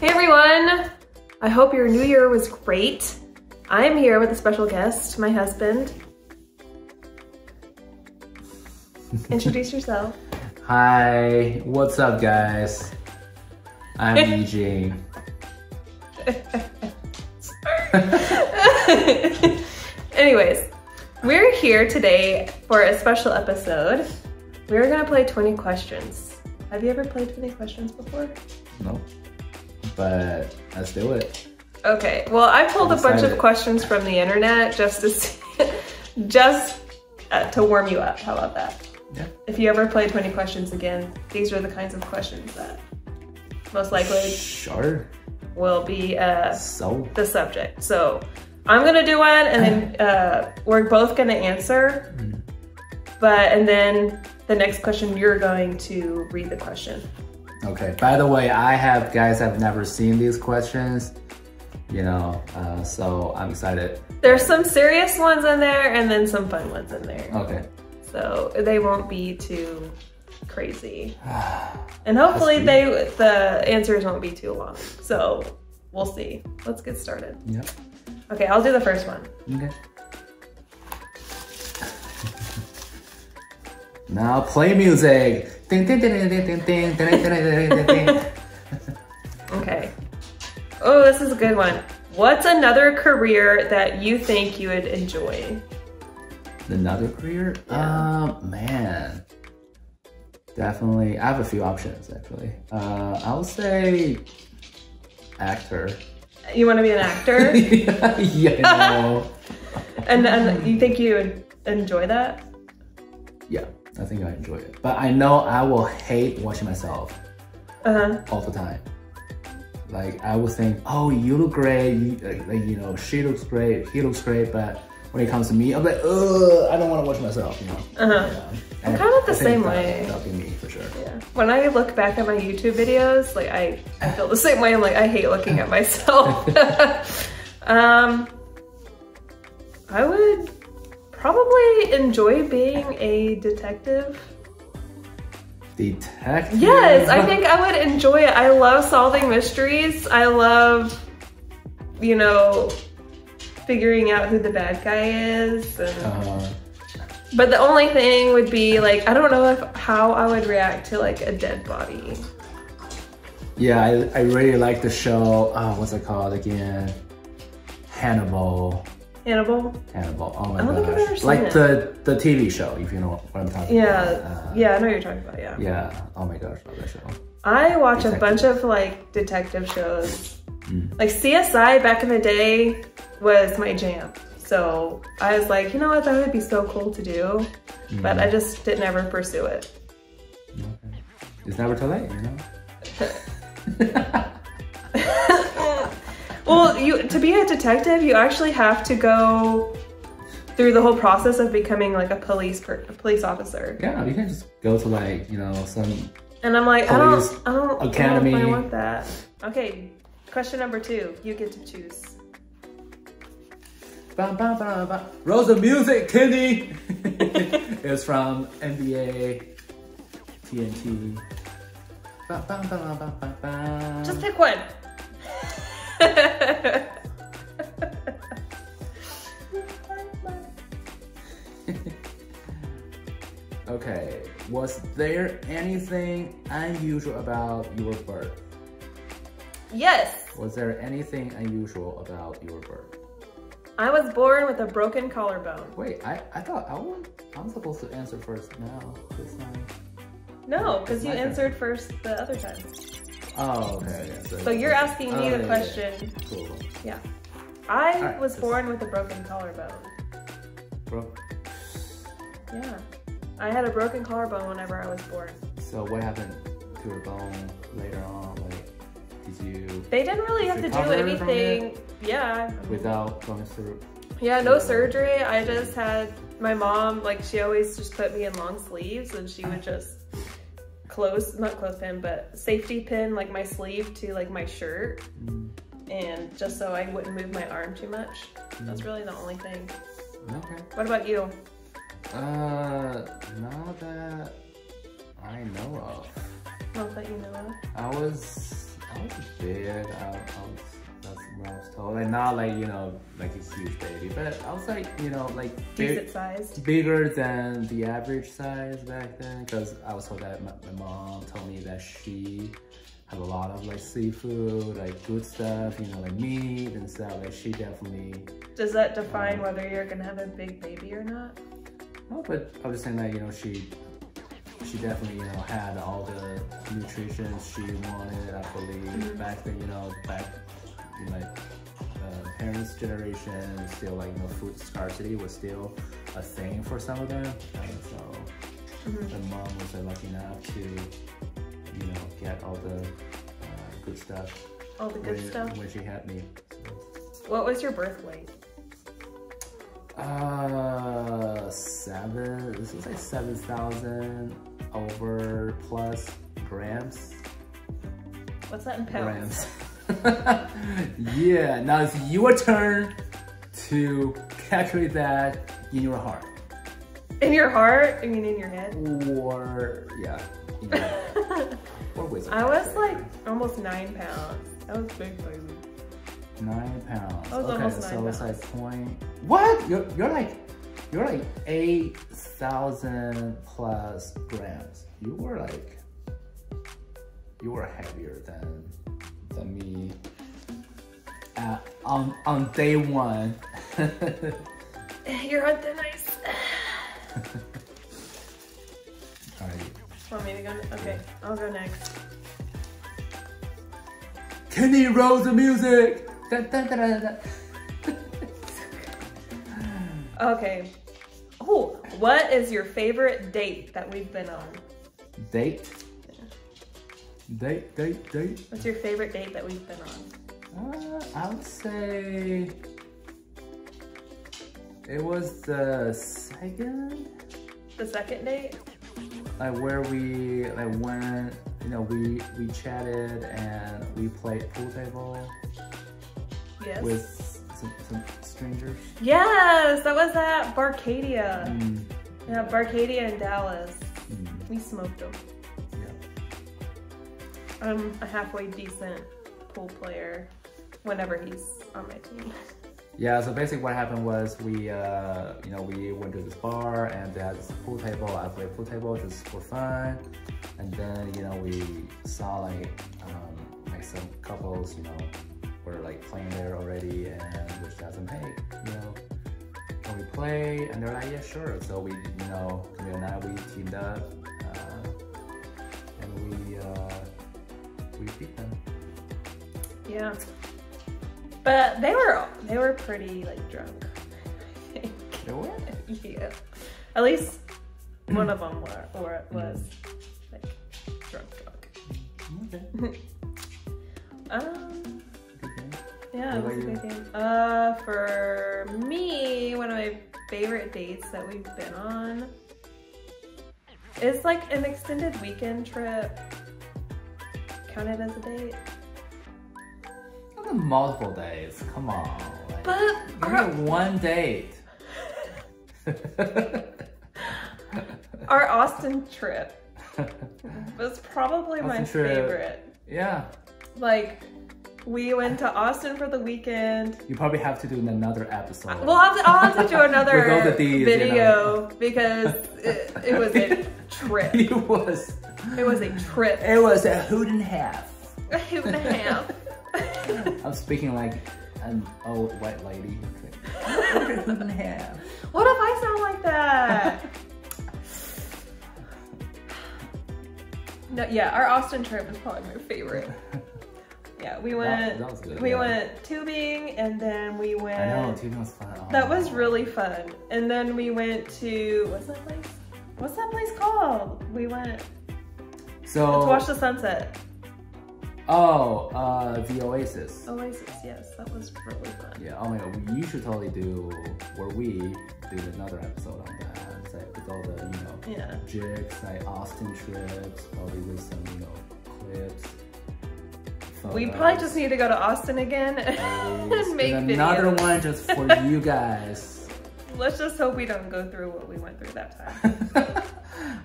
Hey everyone! I hope your new year was great. I am here with a special guest, my husband. Introduce yourself. Hi, what's up guys? I'm EJ. Anyways, we're here today for a special episode. We're gonna play 20 questions. Have you ever played 20 questions before? No, but let's do it. Okay, well I pulled a bunch of questions from the internet just to see, to warm you up. How about that? Yeah. If you ever play 20 questions again, these are the kinds of questions that most likely will be the subject. So I'm gonna do one, and then we're both gonna answer. And then the next question, you're going to read the question. Okay. By the way, guys have never seen these questions, you know, so I'm excited. There's some serious ones in there, and then some fun ones in there. Okay. So they won't be too crazy. And hopefully the answers won't be too long. So we'll see. Let's get started. Yep. Okay, I'll do the first one. Okay. Now play music. Okay. Oh, this is a good one. What's another career that you think you would enjoy? Another career? Yeah. Man. Definitely. I have a few options actually. I would say actor. You want to be an actor? Yeah. No. and you think you would enjoy that? Yeah, I think I enjoy it. But I know I will hate watching myself all the time. Like I would think, oh, you look great. You know, she looks great. He looks great. But when it comes to me, I'm like, ugh, I don't want to watch myself. You know. Yeah. I'm kind of the same way. That'll be me for sure. Yeah. When I look back at my YouTube videos, like I feel the same way. I'm like, I hate looking at myself. I would probably enjoy being a detective. Detective? Yes, I think I would enjoy it. I love solving mysteries. I love, you know, figuring out who the bad guy is. And, but the only thing would be like, I don't know how I would react to like a dead body. Yeah, I really like the show. What's it called again? Hannibal. Hannibal? Hannibal. Oh my I don't think I've ever seen like it. the TV show, if you know what I'm talking about. Yeah, I know what you're talking about, yeah. Yeah, oh my gosh, love that show. I watch a bunch of like detective shows. Like CSI back in the day was my jam. So I was like, you know what, that would be so cool to do. But I just didn't ever pursue it. Okay. It's never too late, you know? Well, to be a detective, you actually have to go through the whole process of becoming like a police officer. Yeah, you can just go to like, you know, some. And I'm like, I don't academy. know if I want that. Okay, question number 2. You get to choose. Roll the music, Kenny. It's from NBA, TNT. Just pick one. Okay, was there anything unusual about your birth? Yes. Was there anything unusual about your birth? I was born with a broken collarbone. Wait, I thought I'm supposed to answer first now, this time. No, because you answered first the other time. Oh, okay. So you're asking me the question. Yeah. Cool. Yeah. I was born with a broken collarbone. Yeah. I had a broken collarbone whenever I was born. So what happened to your bone later on? Like, did you... They didn't really have to do anything. Yeah. Without going through... Yeah, no surgery. I just had my mom, like she always just put me in long sleeves and she would just not clothespin, but safety pin like my sleeve to like my shirt. And just so I wouldn't move my arm too much. That's really the only thing. Okay. What about you? Not that I know of. Not that you know of. I was a big. That's what I was told. Like not like, you know, like a huge baby, but I was like, you know, like decent size, bigger than the average size back then. Because I was told that my mom told me that she had a lot of like seafood, like good stuff, you know, like meat and stuff. Like she definitely. Does that define whether you're gonna have a big baby or not? No, but I was just saying that, you know, she definitely, you know, had all the nutrition she wanted, I believe. Back then, you know, in my parents' generation, still like, you know, food scarcity was still a thing for some of them. And so the mom was lucky enough to, you know, get all the good stuff. All the good stuff? When she had me. So. What was your birth weight? 7,000 over plus grams. What's that in pounds? Grams. Yeah, now it's your turn to calculate that in your heart. In your heart? I mean in your head? Or, yeah. In your head. Or wisdom. I was like almost 9 pounds. That was big, baby. 9 pounds. I was almost 9 so pounds. It's like point. What? You're like 8,000 plus grams. You were heavier than me on day one. You're on thin ice. Alright. Want me to go? Okay, I'll go next. Kenny, roll the music. Dun, dun, dun, dun, dun. Okay. Oh, what is your favorite date that we've been on? Date? Yeah. Date. What's your favorite date that we've been on? I would say it was the second. The second date? Like where we went, you know, we chatted and we played pool table. Yes. With some strangers. Yes, that was at Barcadia. Yeah, Barcadia in Dallas. We smoked them. Yeah. I'm a halfway decent pool player whenever he's on my team. Yeah, so basically what happened was we, you know, we went to this bar and they had this pool table. I played pool table just for fun. And then, you know, we saw like some couples, you know, were like playing there already and we just asked them, hey, you know, can we play? And they're like, yeah, sure. So we, you know, Camille and I, we teamed up and we beat them. Yeah. But they were pretty like drunk. I think. They were? Yeah. At least one of them was like drunk. Okay. Yeah, it was a good game. For me, one of my favorite dates that we've been on is like an extended weekend trip. Counted as a date? Multiple days, come on. Like, But one date. Our Austin trip was probably my favorite. Yeah. Like, we went to Austin for the weekend. You probably have to do another episode. I'll have to do another with all the D's, video, you know? because it was a trip. It was a trip. It was a hoot and half. A hoot and a half. I'm speaking like an old white lady. A hoot and a half. What if I sound like that? No, yeah, our Austin trip was probably my favorite. Yeah, we went. That was good. We went tubing, and then we went. I know, tubing was fun. Oh, that was really fun. And then we went to what's that place? What's that place called? We went to watch the sunset. Oh, the Oasis. Oasis, yes, that was really fun. Yeah, oh my god, you should totally do another episode on that. It's like with all the, you know, jigs, like Austin trips, probably with some, you know, clips. We probably just need to go to Austin again and make videos. Another one just for you guys. Let's just hope we don't go through what we went through that time.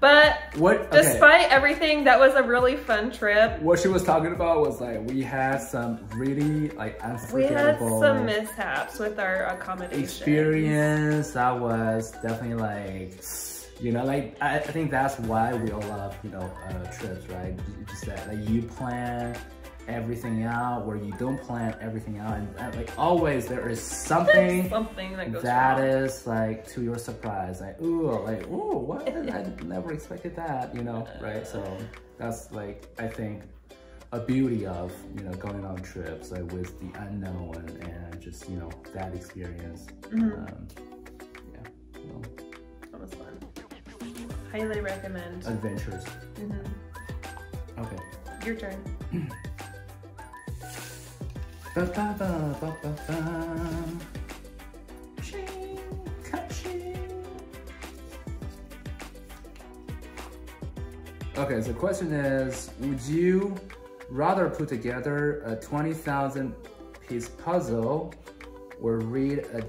But What? Okay. Despite everything, that was a really fun trip. What she was talking about was like we had some really like unforgettable. We had some mishaps with our accommodation experience. That was definitely like, you know, like I think that's why we all love, you know, trips, right? Just that like you plan everything out, where you don't plan everything out, and like always there is something that goes that wrong. Is like to your surprise, like ooh, what? I never expected that, you know, right? So that's like I think a beauty of, you know, going on trips like with the unknown and just, you know, that experience. Yeah, so that was fun. Highly recommend. Adventures. Okay. Your turn. Okay, so the question is, would you rather put together a 20,000 piece puzzle or read a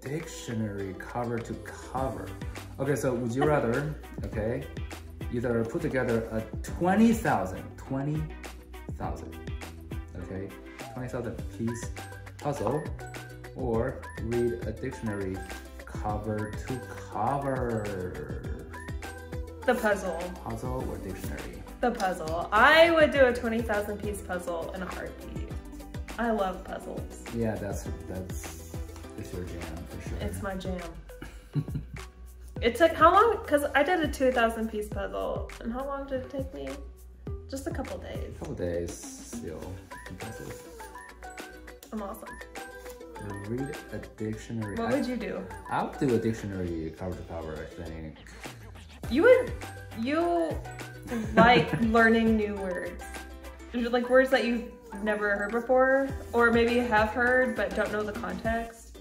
dictionary cover to cover? Okay, so would you rather, okay, either put together a 20,000, okay, 20,000 piece puzzle, or read a dictionary cover to cover? The puzzle. Puzzle or dictionary? The puzzle. I would do a 20,000 piece puzzle in a heartbeat. I love puzzles. Yeah, it's your jam for sure. It's my jam. It took how long? Because I did a 2,000 piece puzzle, and how long did it take me? Just a couple days. A couple days, still impressive. I'm awesome. Read a dictionary. What would you do? I would do a dictionary cover to cover, I think. You like learning new words. Like words that you've never heard before, or maybe have heard but don't know the context.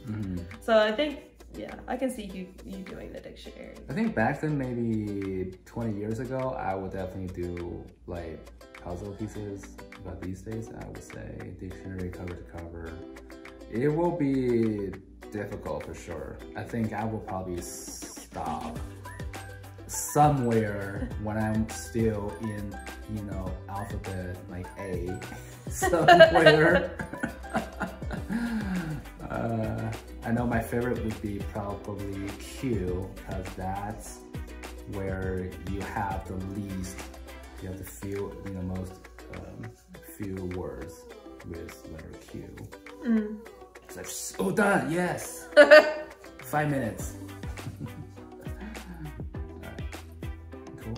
So I think, yeah, I can see you doing the dictionary. I think back then, maybe 20 years ago, I would definitely do like puzzle pieces. But these days, I would say dictionary cover to cover. It will be difficult for sure. I think I will probably stop somewhere when I'm still in, you know, alphabet like A somewhere. I know my favorite would be probably Q, because that's where you have the least, you have the few, you know, most few words with letter Q. It's like, oh, done, yes. 5 minutes. Alright, cool.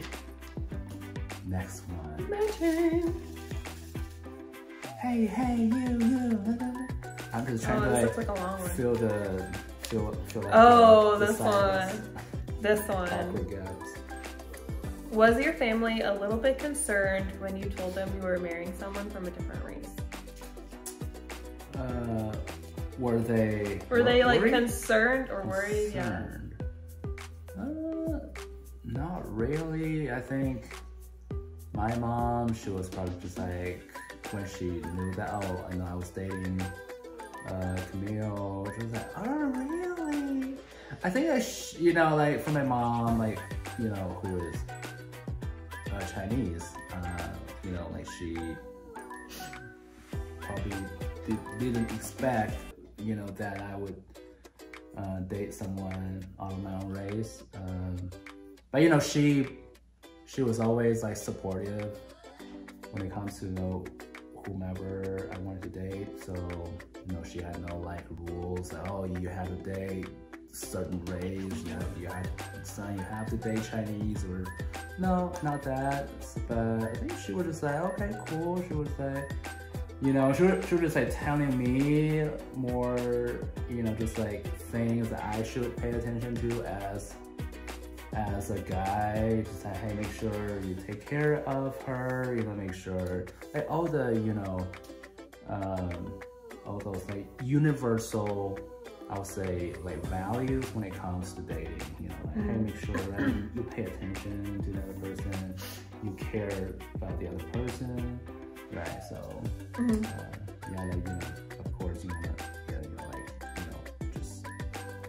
Next one. My turn. Hey, you. I'm just trying to like, a long one. Feel like this one. Was your family a little bit concerned when you told them you were marrying someone from a different race? Were they like concerned or worried? Yeah. Not really. I think my mom, she was probably just like, when she knew that, oh, I know I was dating Camille, she was like, oh, really? I think you know, like for my mom, like, you know, who is Chinese, you know, like she probably didn't expect, you know, that I would date someone of my own race. But you know, she was always like supportive when it comes to, you know, whomever I wanted to date. So, you know, she had no like rules that, oh, you have to date certain race, you have to date Chinese, or no, not that. But I think she was just like, okay, cool. She was like, you know, she was just like telling me more, you know, just like things that I should pay attention to as a guy. Just like, hey, make sure you take care of her, you know, make sure like all the, you know, all those like universal, I'll say, like values when it comes to dating, you know, like, hey, make sure that you pay attention to the other person, you care about the other person, right? So, yeah, like, you know, of course, you wanna, yeah, you know, like, you know, just,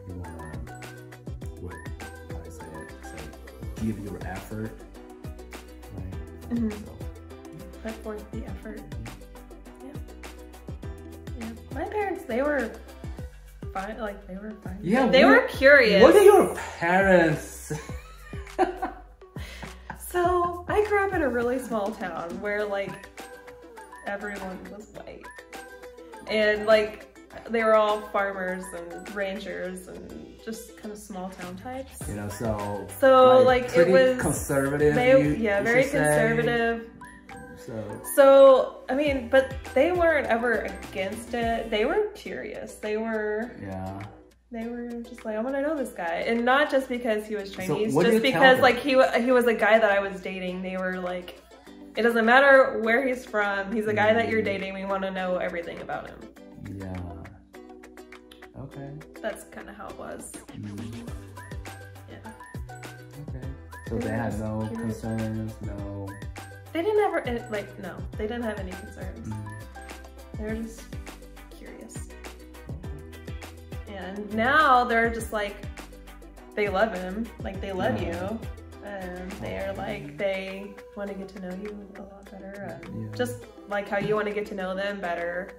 you wanna, how do I say it? It's like, give your effort. Right? So. Put forth the effort. Yeah. My parents, they were fine. Like, they were fine. Yeah, they were curious. What are your parents? So, I grew up in a really small town where, like, everyone was white. And, like, they were all farmers and ranchers and just kind of small town types. You know, so like it was conservative. Very conservative. So I mean, but they weren't ever against it. They were curious. They were just like, I want to know this guy, and not just because he was Chinese, just because like he was a guy that I was dating. They were like, it doesn't matter where he's from. He's a guy that you're dating. We want to know everything about him. Yeah. Okay. That's kind of how it was. Yeah. Okay. So they had no concerns, no. They didn't ever no. They didn't have any concerns. They were just curious. And now they're just like, they love him, like they love you, and they're like, they want to get to know you a lot better, just like how you want to get to know them better.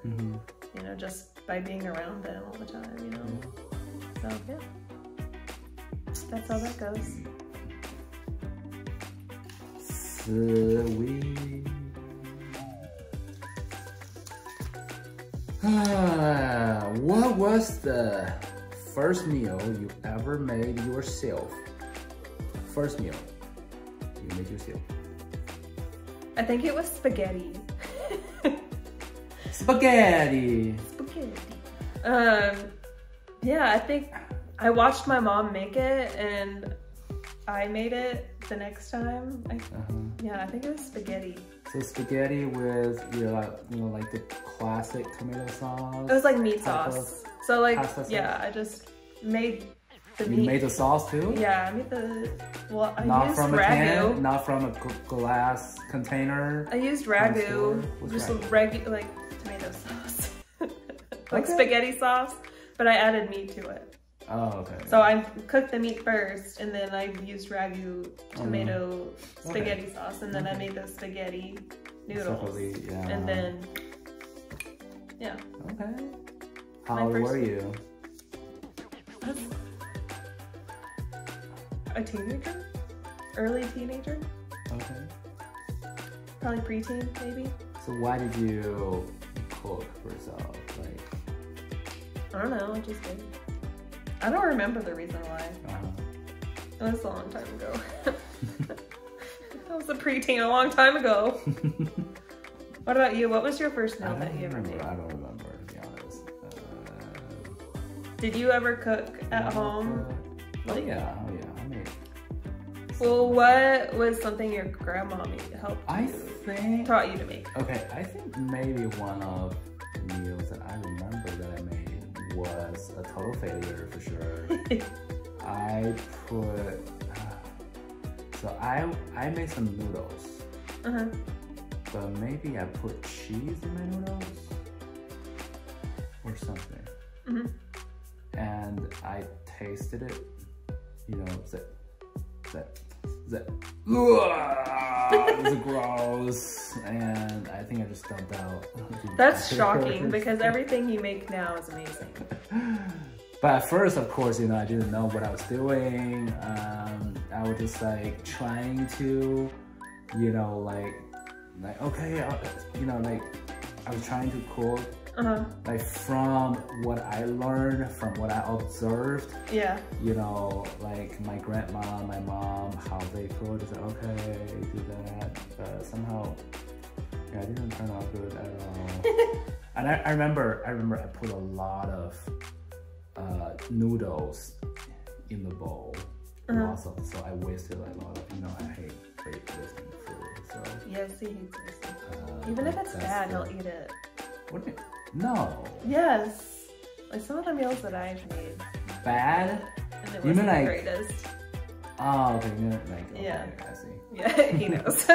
You know, just by being around them all the time, you know. So yeah, that's how that goes. Sweet. What was the first meal you ever made yourself? First meal you made yourself? I think it was spaghetti. Spaghetti. Yeah, I think I watched my mom make it and I made it the next time. Yeah, I think it was spaghetti. So spaghetti with like the classic tomato sauce. It was like meat sauce. So like yeah, I just made the meat. You made the sauce too? Yeah, I made the I not used from ragu. A can, not from a glass container. I used ragu, just regular like tomato sauce, like spaghetti sauce, but I added meat to it. Oh, okay. So I cooked the meat first, and then I used ragu tomato spaghetti sauce, and then I made the spaghetti noodles, and then Okay. How old were you? A teenager, early teenager. Okay. Probably preteen, maybe. So why did you cook for yourself? Like, I don't know, I just did. I don't remember the reason why. It was a long time ago. I was a preteen a long time ago. What about you? What was your first meal that you ever made? I don't remember, to be honest. Did you ever cook at home? Oh yeah, I made. Well, what was something your grandma taught you to make? Okay, I think maybe one of the meals that I remember that I made was a total failure for sure. I put, so I made some noodles, but maybe I put cheese in my noodles or something, and I tasted it, you know, it was gross, and I think I just dumped out. That's shocking because everything you make now is amazing. But at first, of course, you know, I didn't know what I was doing. I was just like trying to, you know, like okay, you know, like I was trying to cook. Like from what I learned, from what I observed, you know, like my grandma, my mom, how they cook, I said, okay, do that, but somehow, it didn't turn out good at all. And I remember I put a lot of noodles in the bowl, so I wasted a lot of, you know, I hate wasting food, so. Yes, he hates wasting food. Even if it's bad, he'll eat it. What do you mean? No. Yes. Like some of the meals that I've made. Bad? And it wasn't the greatest. Oh, okay. Like, okay, I see. Yeah, he knows.